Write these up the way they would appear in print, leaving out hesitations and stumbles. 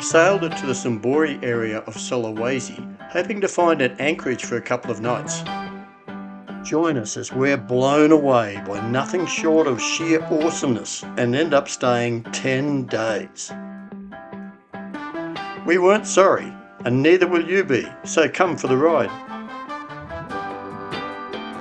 sailed into the Sombori area of Sulawesi, hoping to find an anchorage for a couple of nights. Join us as we're blown away by nothing short of sheer awesomeness and end up staying 10 days. We weren't sorry, and neither will you be, so come for the ride.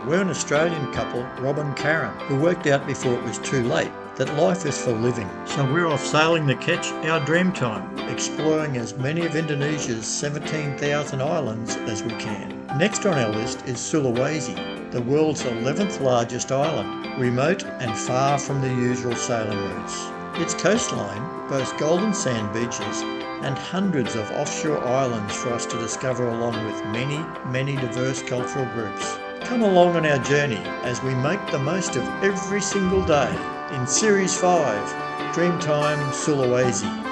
We're an Australian couple, Rob and Karen, who worked out before it was too late that life is for living. So we're off sailing to catch our Dreamtime, exploring as many of Indonesia's 17,000 islands as we can. Next on our list is Sulawesi, the world's 11th largest island, remote and far from the usual sailing routes. Its coastline boasts golden sand beaches and hundreds of offshore islands for us to discover, along with many diverse cultural groups. Come along on our journey as we make the most of every single day in Series 5, Dreamtime Sulawesi.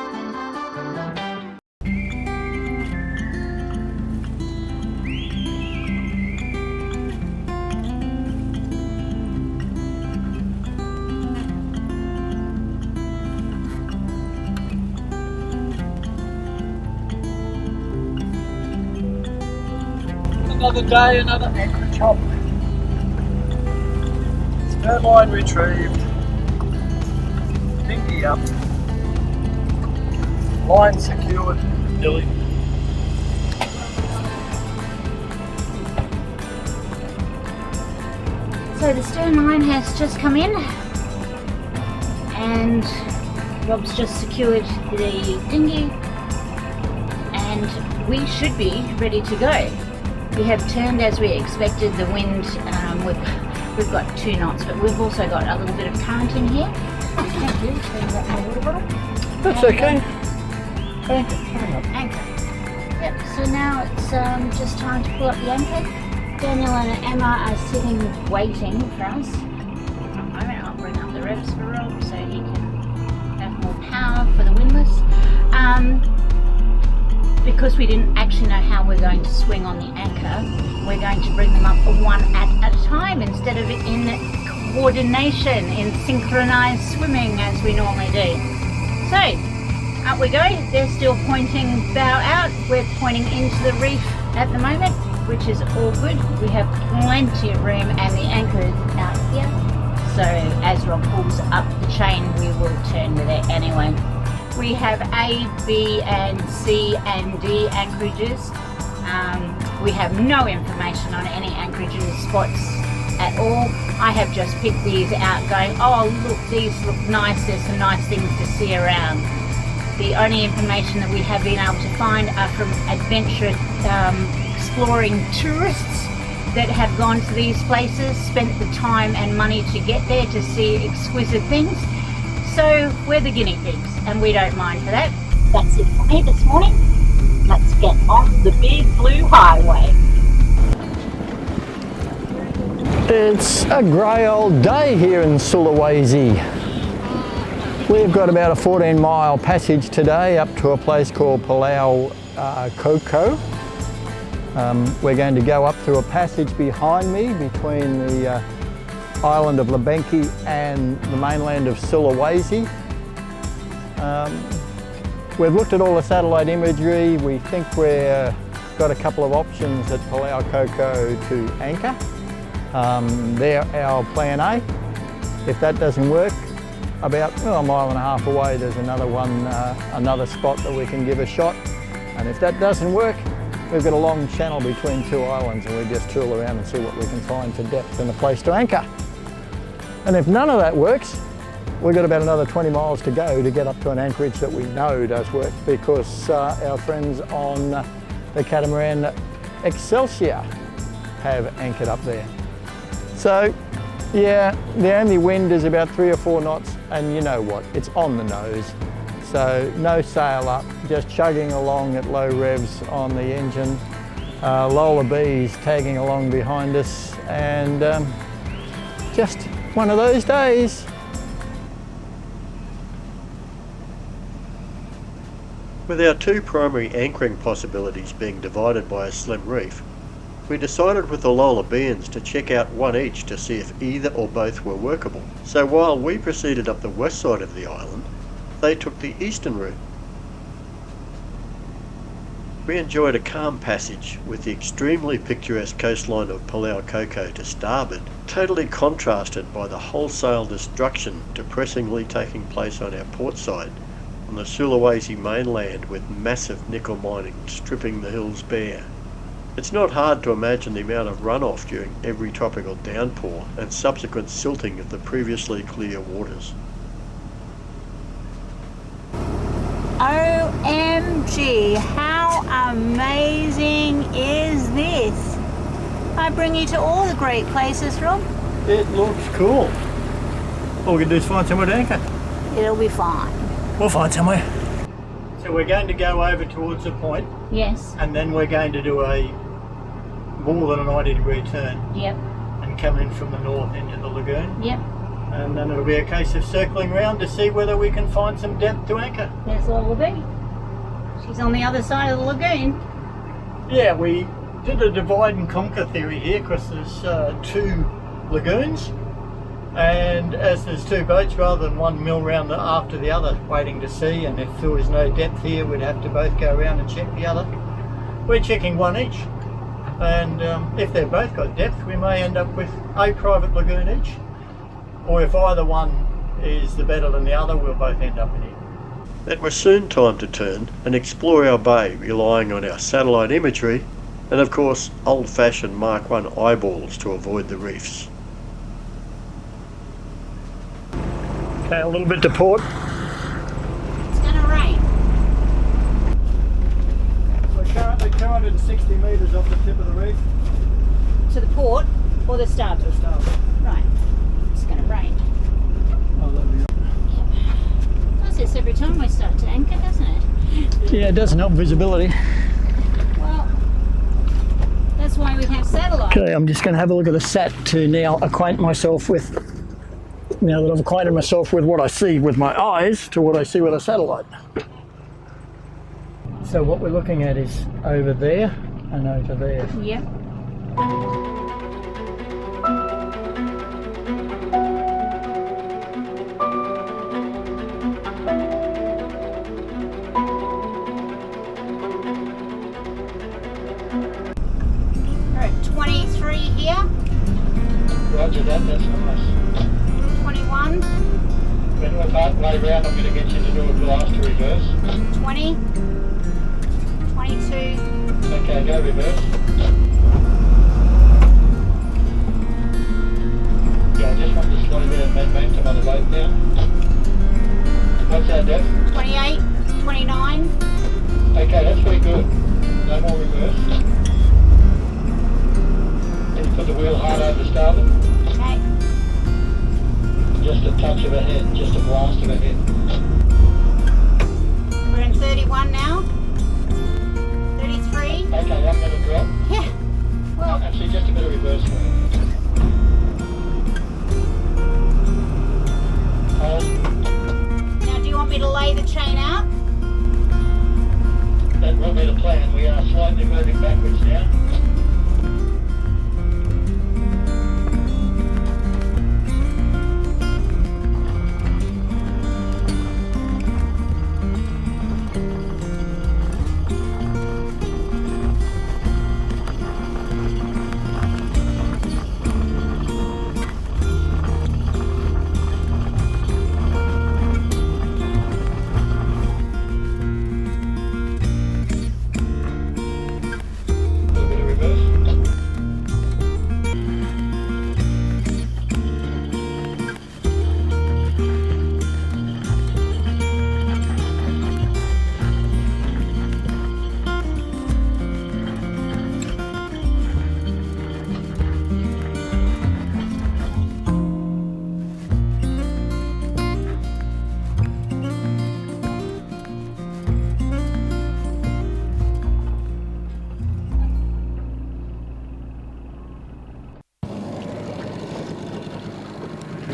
Another day, another anchorage hop. Stern line retrieved. Dinghy up. Line secured. Nearly. So the stern line has just come in and Rob's just secured the dinghy and we should be ready to go. We have turned as we expected. The wind, we've got 2 knots, but we've also got a little bit of current in here. Thank you. Turn that in a water bottle. That's okay. Anchor. Yep, so now it's just time to pull up the anchor. Daniel and Emma are sitting waiting for us. For a moment, I'll bring up the revs for Rob so he can have more power for the windlass. Because we didn't actually know how we're going to swing on the anchor, we're going to bring them up one at a time instead of in coordination, in synchronized swimming as we normally do. So, up we go. They're still pointing bow out. We're pointing into the reef at the moment, which is all good. We have plenty of room and the anchor is out here. So as Rob pulls up the chain, we will turn with it anyway. We have A, B and C and D anchorages. We have no information on any anchorages spots at all. I have just picked these out going, oh look, these look nice, there's some nice things to see around. The only information that we have been able to find are from adventurous exploring tourists that have gone to these places, spent the time and money to get there to see exquisite things. So we're the guinea pigs and we don't mind for that. That's it for me this morning. Let's get on the big blue highway. It's a grey old day here in Sulawesi. We've got about a 14-mile passage today up to a place called Pulau Koko. We're going to go up through a passage behind me between the island of Labengke and the mainland of Sulawesi. We've looked at all the satellite imagery. We think we've got a couple of options at Pulau Koko to anchor. They're our plan A. If that doesn't work, about a mile and a half away there's another one, another spot that we can give a shot. And if that doesn't work, we've got a long channel between 2 islands and we just tool around and see what we can find for depth and a place to anchor. And if none of that works, we've got about another 20 miles to go to get up to an anchorage that we know does work, because our friends on the catamaran Excelsior have anchored up there. So yeah, the only wind is about 3 or 4 knots, and you know what, it's on the nose. So no sail up, just chugging along at low revs on the engine. Lola bees tagging along behind us, and just one of those days. With our 2 primary anchoring possibilities being divided by a slim reef, we decided with the Lola beans to check out one each to see if either or both were workable. So while we proceeded up the west side of the island, they took the eastern route. We enjoyed a calm passage with the extremely picturesque coastline of Pulau Koko to starboard, totally contrasted by the wholesale destruction depressingly taking place on our port side, on the Sulawesi mainland, with massive nickel mining stripping the hills bare. It's not hard to imagine the amount of runoff during every tropical downpour and subsequent silting of the previously clear waters. OMG, how amazing is this? I bring you to all the great places, Rob. It looks cool. All we can do is find somewhere to anchor. It'll be fine. We'll find somewhere. So we're going to go over towards the point, Yes. and then we're going to do a more than a 90-degree turn Yep. and come in from the north into the lagoon. Yep. And then it'll be a case of circling around to see whether we can find some depth to anchor. That's all it will be. She's on the other side of the lagoon. Yeah, we did a divide and conquer theory here because there's two lagoons, and as there's two boats rather than one mill round after the other waiting to see, and if there was no depth here we'd have to both go around and check the other. We're checking one each, and if they've both got depth we may end up with a private lagoon each, or if either one is the better than the other we'll both end up in it. It was soon time to turn and explore our bay, relying on our satellite imagery and of course old-fashioned Mark I eyeballs to avoid the reefs. Okay, a little bit to port. It's gonna rain. We're currently 260 metres off the tip of the reef. To the port or the starboard? To starboard. Right. It's gonna rain. Oh, lovely. Does this every time we start to anchor, doesn't it? Yeah, it doesn't help visibility. Well, that's why we have satellite. Okay, I'm just going to have a look at the sat to now acquaint myself with, now that I've acquainted myself with what I see with my eyes to what I see with a satellite. So what we're looking at is over there and over there. Yep. We're at 23 here. Roger that, that's nice. 21. When we're partway round, I'm going to get you to do a blast to reverse. 20. 22. Okay, go reverse. Yeah, I just want to slow down momentum on the boat now. What's our depth? 28. 29. Okay, that's pretty good. No more reverse. Can you put the wheel hard over starboard? Okay. Just a touch of a head, just a blast of a head. We're in 31 now. 33. Okay, I'm going to drop. Yeah. Well, Actually, just a bit of reverse for you. Hold. now do you want me to lay the chain out? That will be the plan. We are slightly moving backwards now.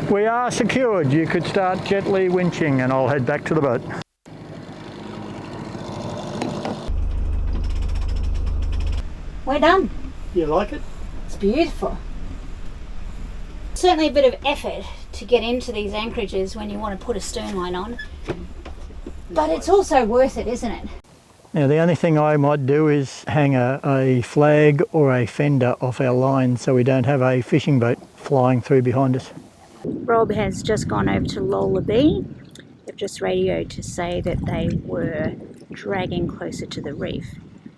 We are secured. You could start gently winching and I'll head back to the boat. We're done. You like it? It's beautiful. Certainly a bit of effort to get into these anchorages when you want to put a stern line on. But it's also worth it, isn't it? Now the only thing I might do is hang a flag or a fender off our line so we don't have a fishing boat flying through behind us. Rob has just gone over to Lullaby. They've just radioed to say that they were dragging closer to the reef.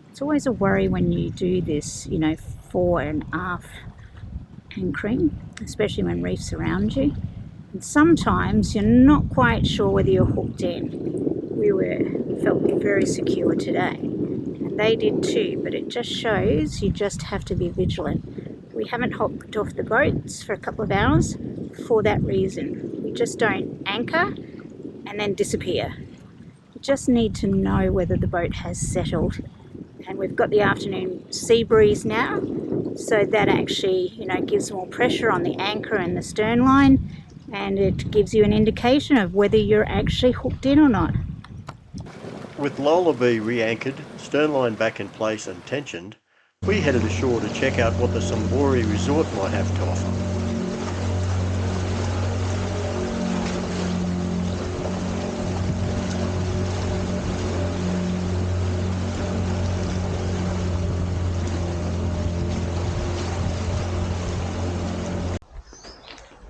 It's always a worry when you do this, you know, fore and aft anchoring, especially when reefs around you. And sometimes you're not quite sure whether you're hooked in. We felt very secure today, and they did too, but it just shows you just have to be vigilant. We haven't hopped off the boats for a couple of hours for that reason. We just don't anchor and then disappear. You just need to know whether the boat has settled. And we've got the afternoon sea breeze now, so that actually, you know, gives more pressure on the anchor and the stern line, and it gives you an indication of whether you're actually hooked in or not. With Lullaby re-anchored, stern line back in place and tensioned, we headed ashore to check out what the Sombori Resort might have to offer.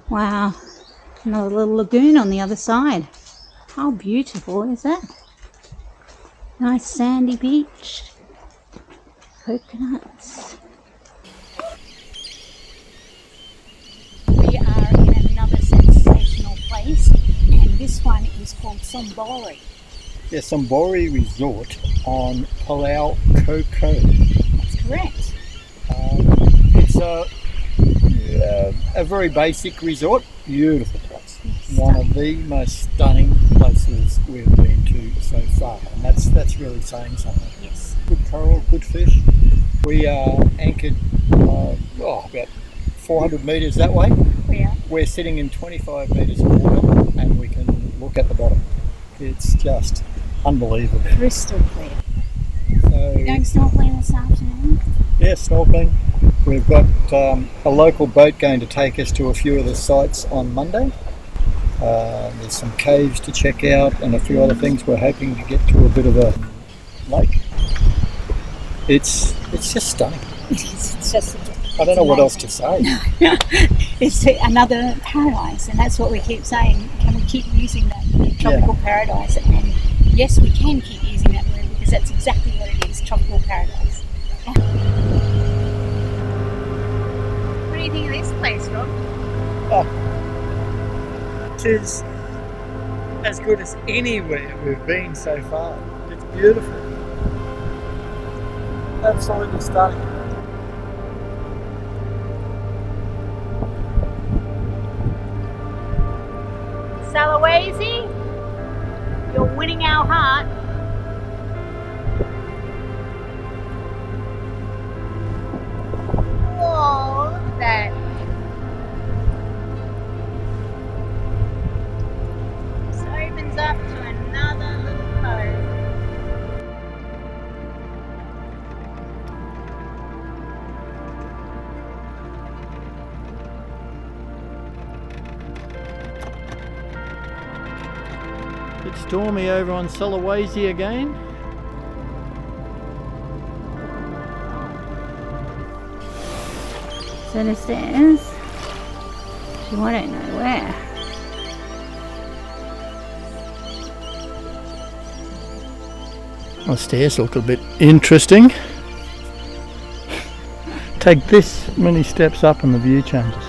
Wow, another little lagoon on the other side. How beautiful is that? Nice sandy beach, coconuts. We are in another sensational place, and this one is called Sombori. Yeah, Sombori Resort on Pulau That's correct. It's a very basic resort, beautiful place. One of the most stunning places we've been to so far, and that's really saying something. Yes. Good coral, good fish. We are anchored about 400 metres that way. Yeah. We're sitting in 25 metres of water and we can look at the bottom. It's just unbelievable. Crystal clear. So, We're going snorkeling this afternoon. yeah, snorkeling. We've got a local boat going to take us to a few of the sites on Monday. There's some caves to check out and a few other things. We're hoping to get to a bit of a lake. It's just stunning. It is. It's just. I don't know what else to say. It's another paradise, and that's what we keep saying. Can we keep using that tropical paradise? And yes, we can keep using that word because that's exactly what it is, tropical paradise. Yeah. What do you think of this place, Rob? It is as good as anywhere we've been so far. It's beautiful. Absolutely stunning. Sulawesi, you're winning our heart. Whoa, look at that. This opens up to another little cove. It's stormy over on Sulawesi again. So the stairs, I don't know where. The stairs look a bit interesting. Take this many steps up and the view changes.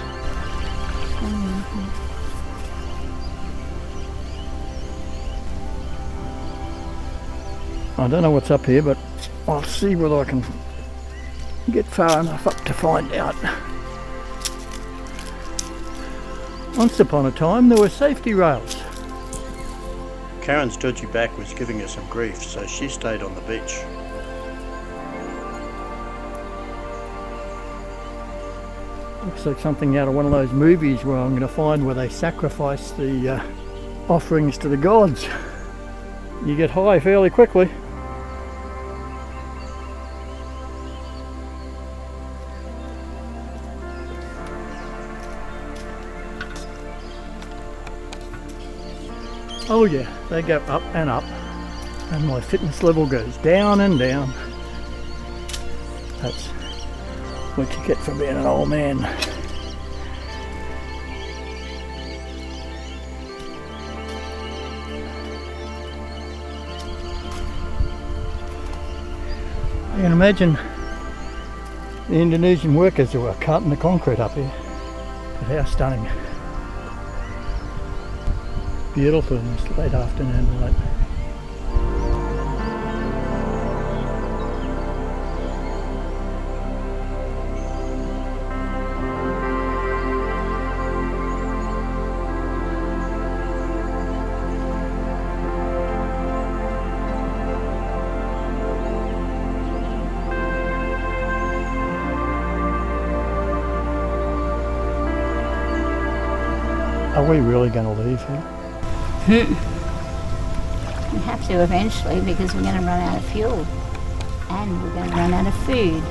I don't know what's up here, but I'll see whether I can get far enough up to find out. Once upon a time there were safety rails. Karen's dodgy back was giving her some grief, so she stayed on the beach. Looks like something out of one of those movies where I'm going to find where they sacrifice the offerings to the gods. You get high fairly quickly. Oh yeah, they go up and up and my fitness level goes down and down. That's what you get for being an old man. You can imagine the Indonesian workers who are carting the concrete up here. But how stunning. Beautiful in this late afternoon light. Are we really going to leave here? We have to eventually because we're going to run out of fuel and we're going to run out of food.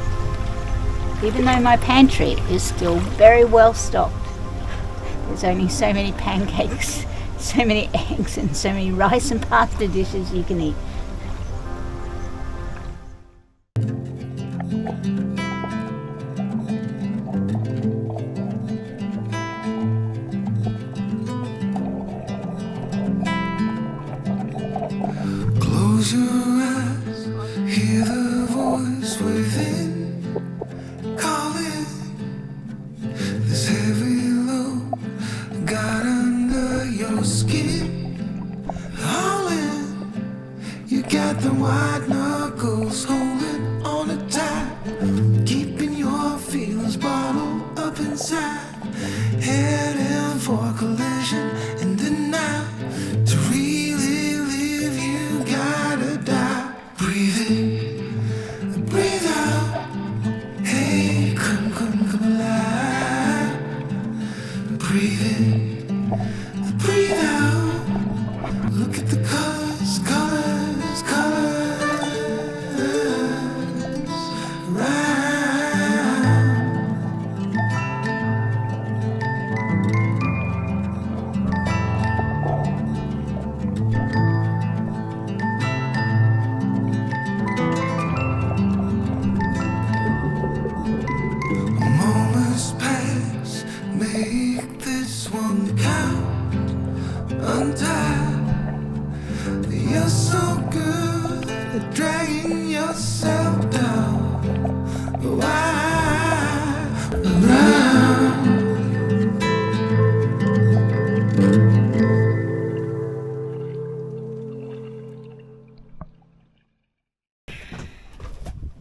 Even though my pantry is still very well stocked, there's only so many pancakes, so many eggs and so many rice and pasta dishes you can eat. Close your eyes, hear the voice within calling. This heavy load got under your skin. Hauling, you got the white knuckles holding on it tight, keeping your feelings bottled up inside. Heading for a collision in the night. To really live, you gotta die. Breathe in, breathe out. Hey, come alive. Breathe in, breathe out. Look at the colors, colors, colors. Right. Moments pass, make this one count. Untie. You're so good at dragging yourself down. Why around?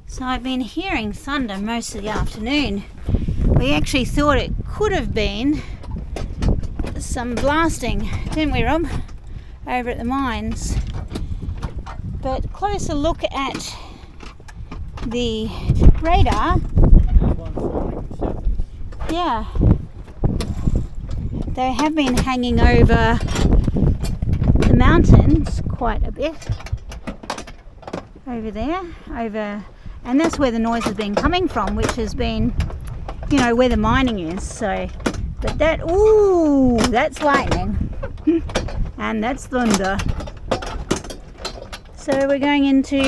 So I've been hearing thunder most of the afternoon. We actually thought it could have been some blasting, didn't we, Rob? Over at the mines. But closer look at the radar. Yeah. They have been hanging over the mountains quite a bit. Over there, and that's where the noise has been coming from, which has been, you know, where the mining is. So, but that, ooh, that's lightning and that's thunder. So we're going into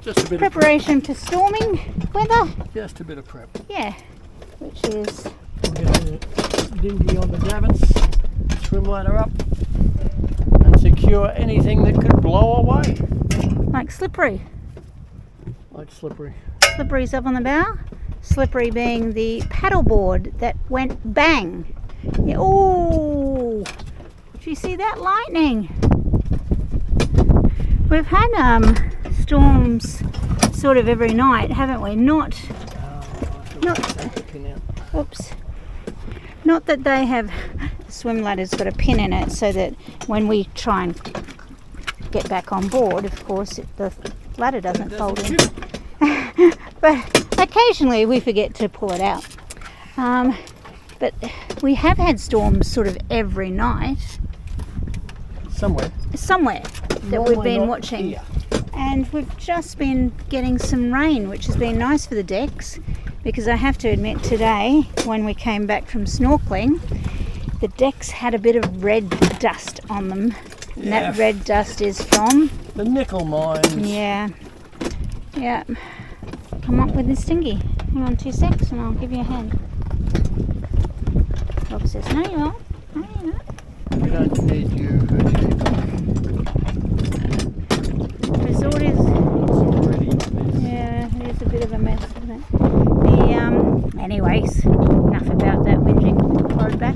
Just a bit preparation for storming weather. Just a bit of prep. Yeah, which is We'll get the dinghy on the davits, swim ladder up, and secure anything that could blow away. like slippery. Like slippery. Slippery's up on the bow. Slippery being the paddleboard that went bang. Yeah, oh, did you see that lightning? We've had storms sort of every night, haven't we? Not, oops. Not that they have, the swim ladder's got a pin in it so that when we try and get back on board, of course, the ladder doesn't fold in. But occasionally we forget to pull it out. But we have had storms sort of every night. Somewhere that Normally we've been not watching. here. And we've just been getting some rain, which has been nice for the decks, because I have to admit today, when we came back from snorkeling, the decks had a bit of red dust on them, And that red dust is from? The nickel mines. Yeah. Yeah. Come up with this thingy. Hang on 2 secs and I'll give you a hand. Rob says, no you won't. No you're not. We don't need you. Resort is... Yeah, it is a bit of a mess, isn't it? Anyways, enough about that whinging forward back.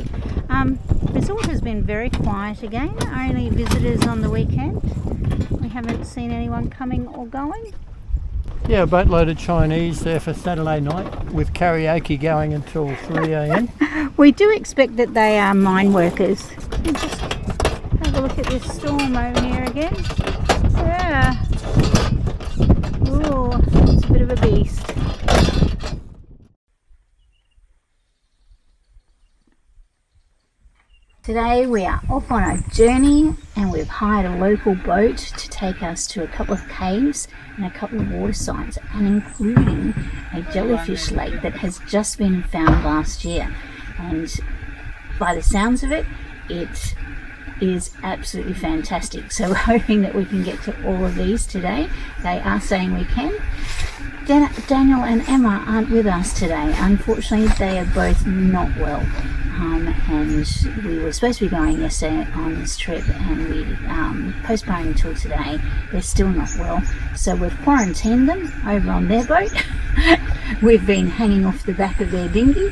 Resort has been very quiet again. Only visitors on the weekend. We haven't seen anyone coming or going. Yeah, a boatload of Chinese there for Saturday night with karaoke going until 3 a.m. We do expect that they are mine workers. Just have a look at this storm over here again. Yeah. Ooh, it's a bit of a beast. Today we are off on a journey and we've hired a local boat to take us to a couple of caves and a couple of water sites, and including a jellyfish lake that has just been found last year. And by the sounds of it, it is absolutely fantastic. So we're hoping that we can get to all of these today. They are saying we can. Daniel and Emma aren't with us today. Unfortunately, they are both not well. And we were supposed to be going yesterday on this trip and we postponed until today. They're still not well, so we've quarantined them over on their boat. We've been hanging off the back of their dinghy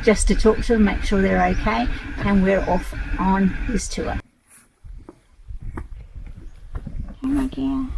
just to talk to them, make sure they're okay, and we're off on this tour. Oh my God.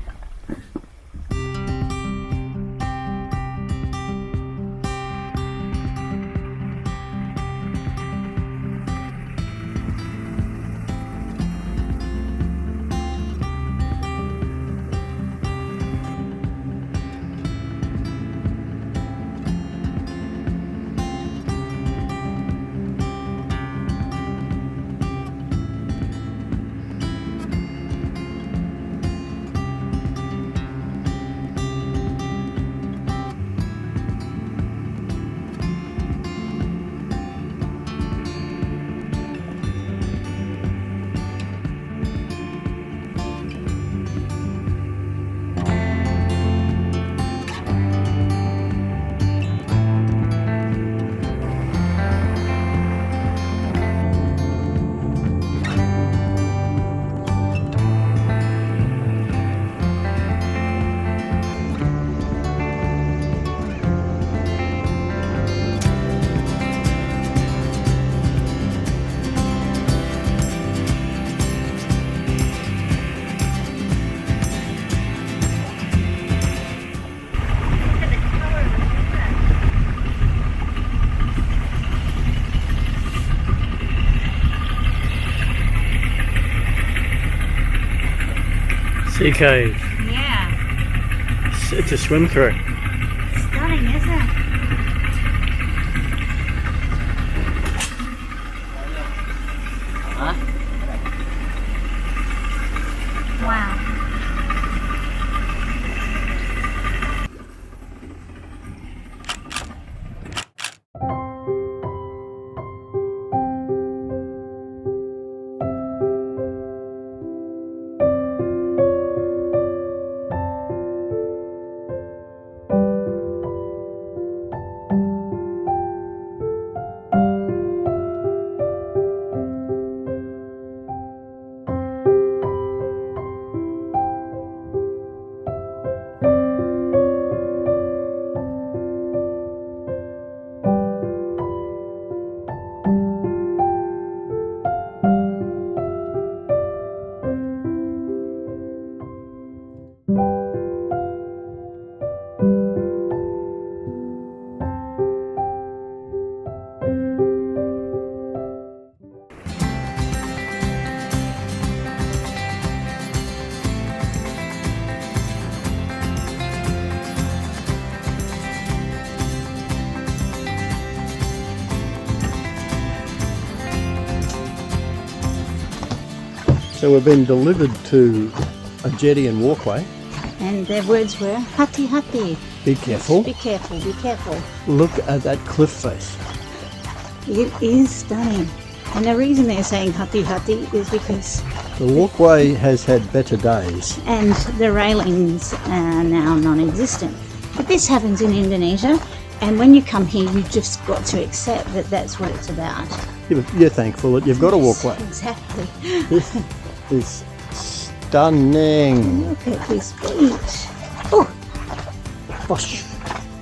Sea cave. Yeah. It's a swim through. Stunning, isn't it? Wow. So we've been delivered to a jetty and walkway. And their words were, hati hati. Be careful. Be careful, be careful. Look at that cliff face. It is stunning. And the reason they're saying hati hati is because The walkway has had better days. and the railings are now non-existent. But this happens in Indonesia, and when you come here, you just got to accept that that's what it's about. You're thankful that you've got a walkway. Exactly. This is stunning. Look at this beach. Oh, Gosh.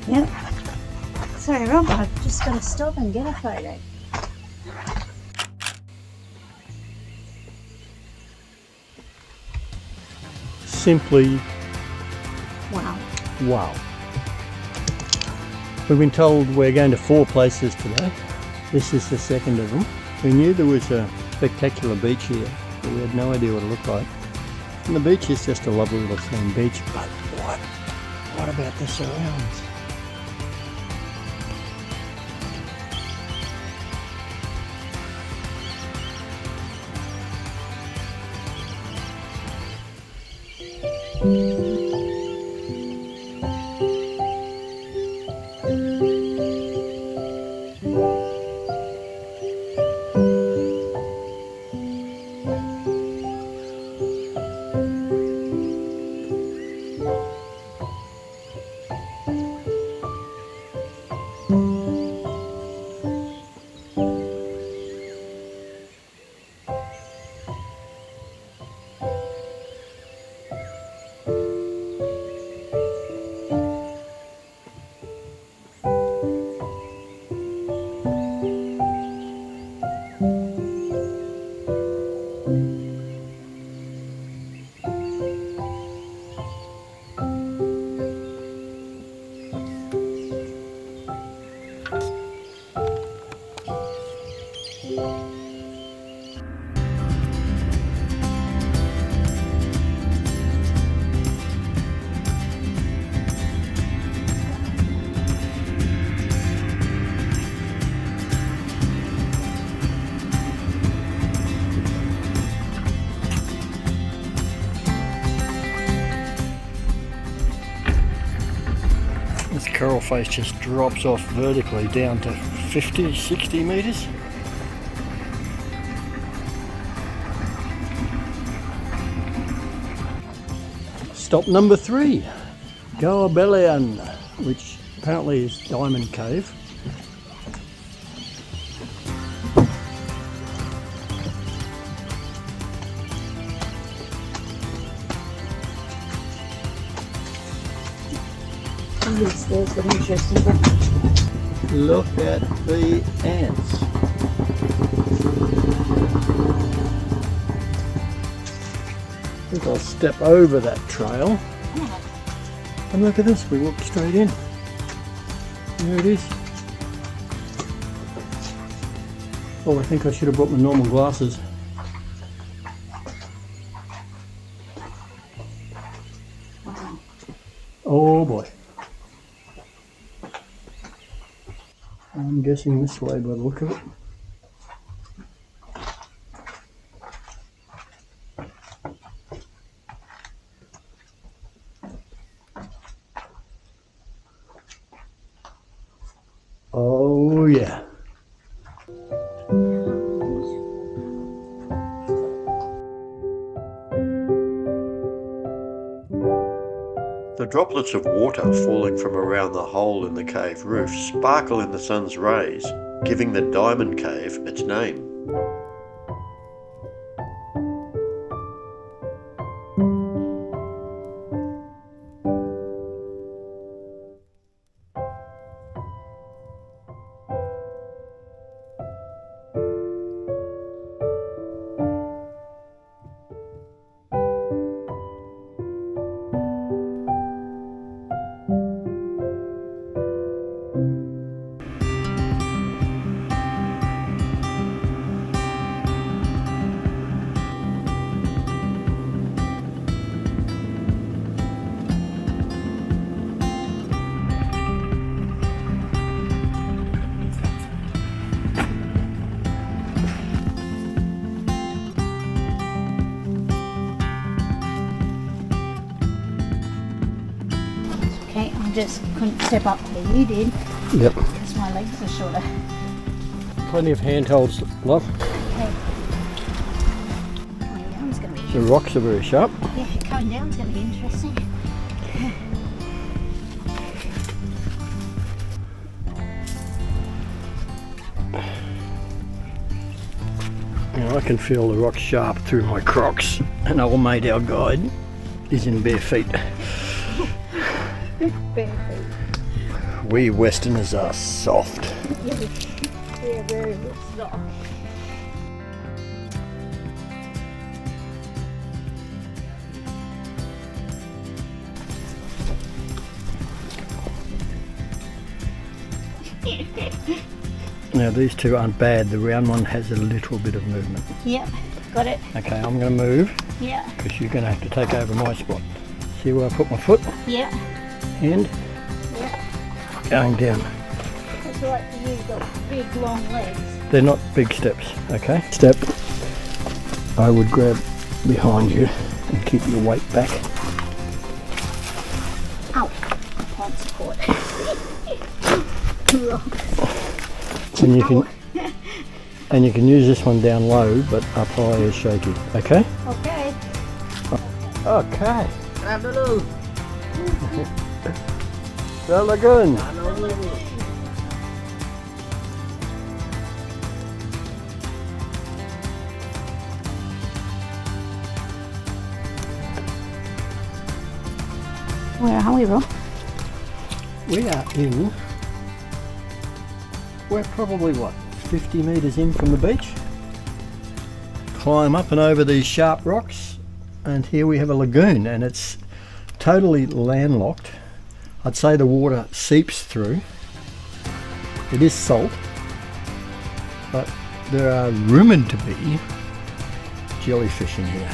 yep. Sorry, Rob, I've just got to stop and get a photo. Simply Wow. wow. We've been told we're going to 4 places today. This is the second of them. We knew there was a spectacular beach here, but we had no idea what it looked like. And the beach is just a lovely little clean beach, but what about the surrounds? This coral face just drops off vertically down to 50, 60 metres. Stop number 3, Goa Berlian, which apparently is Diamond Cave. Yes, there's an interesting one. Look at the ants. I think I'll step over that trail. And look at this, we walked straight in. There it is. Oh, I think I should have brought my normal glasses. Oh boy. I'm guessing this way by the look of it. Oh yeah. The droplets of water falling from around the hole in the cave roof sparkle in the sun's rays, giving the Diamond Cave its name. Okay, I just couldn't step up where you did Yep. because my legs are shorter. Plenty of handholds, love. Okay. My arm's going The rocks are very sharp. Yeah, coming down's going to be interesting. Now I can feel the rocks sharp through my Crocs, and old mate, our guide, is in bare feet. Bare feet. We Westerners are soft. Yes, we are very soft. Now these two aren't bad, the round one has a little bit of movement. Yep, got it. Okay, I'm going to move Yeah, because you're going to have to take over my spot. See where I put my foot? yeah, And yeah. going down. That's right for you, you've got big long legs. They're not big steps, okay? Step, I would grab behind you and keep your weight back. Ow, I can't support. And you can use this one down low, but up high is shaky. Okay? Okay. Okay. The lagoon. Where are we, Rob? We are in. We're probably what, 50 metres in from the beach. Climb up and over these sharp rocks, and here we have a lagoon, and it's totally landlocked. I'd say the water seeps through. It is salt, but there are rumoured to be jellyfish in here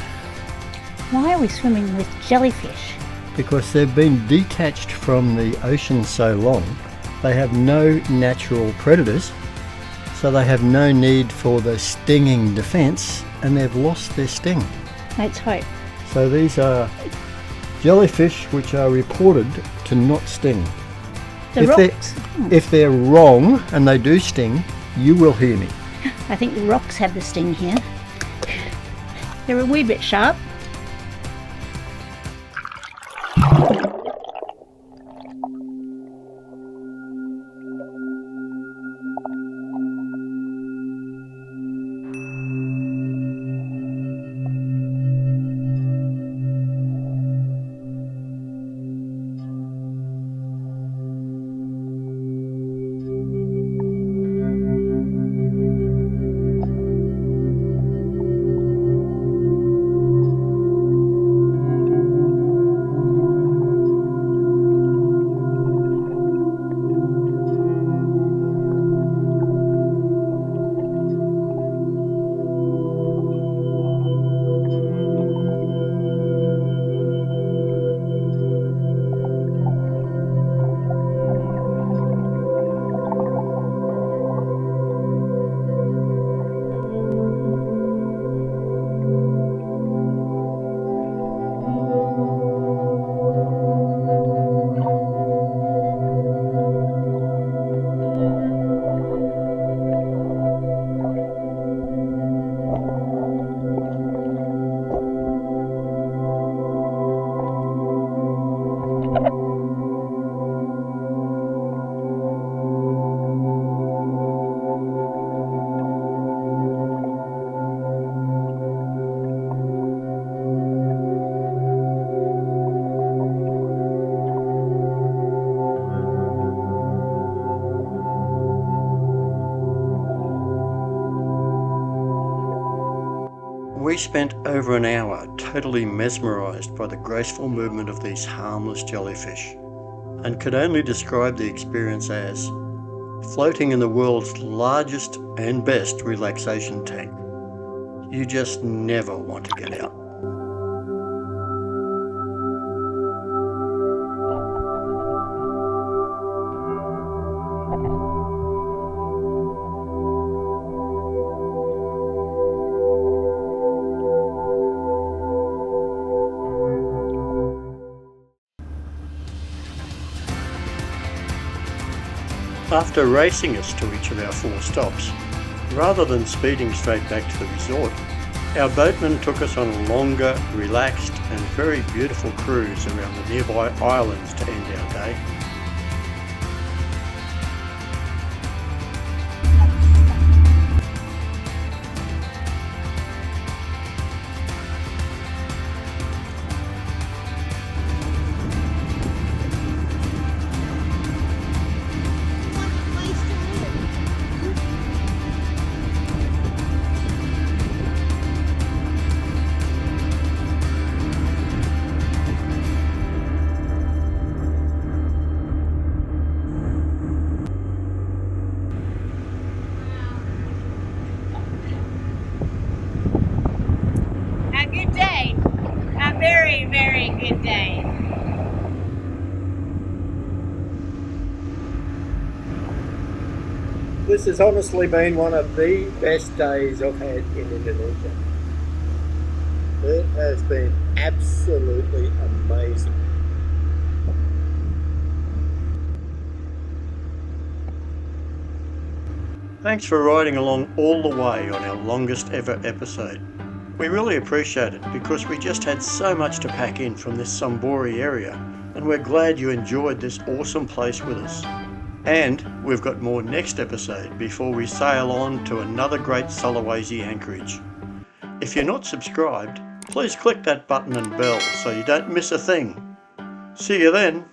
Why are we swimming with jellyfish? because they've been detached from the ocean so long. They have no natural predators, so they have no need for the stinging defence, and they've lost their sting. Let's hope. So these are jellyfish which are reported to not sting. The rocks. If they're wrong and they do sting, you will hear me. I think the rocks have the sting here. They're a wee bit sharp. We spent over an hour totally mesmerised by the graceful movement of these harmless jellyfish, and could only describe the experience as floating in the world's largest and best relaxation tank. You just never want to get out. After racing us to each of our 4 stops, rather than speeding straight back to the resort, Our boatman took us on a longer, relaxed and very beautiful cruise around the nearby islands to end our day. A good day. A very, very good day. This has honestly been one of the best days I've had in Indonesia. It has been absolutely amazing. Thanks for riding along all the way on our longest ever episode. We really appreciate it because we just had so much to pack in from this Sombori area, and we're glad you enjoyed this awesome place with us. And we've got more next episode before we sail on to another great Sulawesi anchorage. If you're not subscribed, please click that button and bell so you don't miss a thing. See you then.